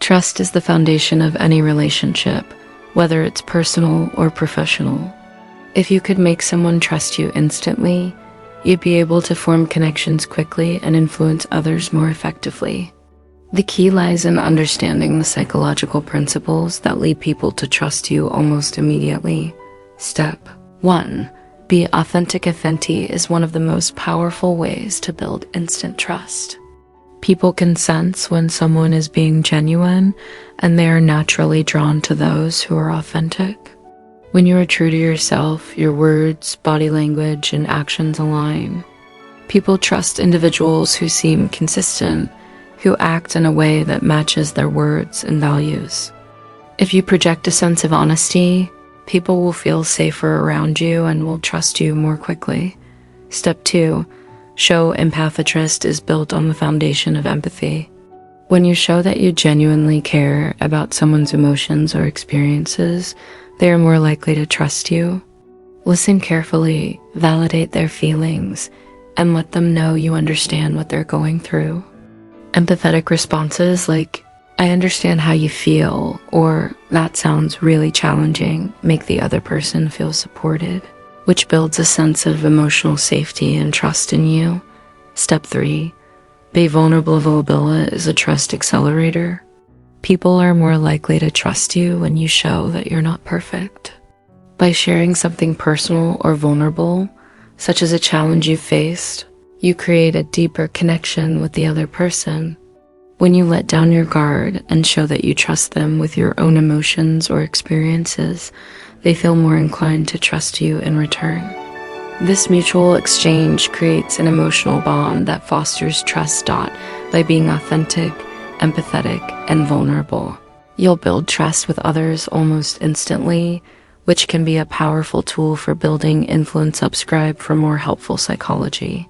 Trust is the foundation of any relationship, whether it's personal or professional. If you could make someone trust you instantly, you'd be able to form connections quickly and influence others more effectively. The key lies in understanding the psychological principles that lead people to trust you almost immediately. Step 1. Be authentic. Authenticity is one of the most powerful ways to build instant trust. People can sense when someone is being genuine, and they are naturally drawn to those who are authentic. When you are true to yourself, your words, body language, and actions align. People trust individuals who seem consistent, who act in a way that matches their words and values. If you project a sense of honesty, people will feel safer around you and will trust you more quickly. Step 2. Show empathy. Trust is built on the foundation of empathy. When you show that you genuinely care about someone's emotions or experiences, they are more likely to trust you. Listen carefully, validate their feelings, and let them know you understand what they're going through. Empathetic responses like, "I understand how you feel," or "that sounds really challenging," make the other person feel supported, which builds a sense of emotional safety and trust in you. Step 3. Be vulnerable. Vulnerability is a trust accelerator. People are more likely to trust you when you show that you're not perfect. By sharing something personal or vulnerable, such as a challenge you faced, you create a deeper connection with the other person. When you let down your guard and show that you trust them with your own emotions or experiences, they feel more inclined to trust you in return. This mutual exchange creates an emotional bond that fosters trust. By being authentic, empathetic, and vulnerable, you'll build trust with others almost instantly, which can be a powerful tool for building influence. Subscribe for more helpful psychology.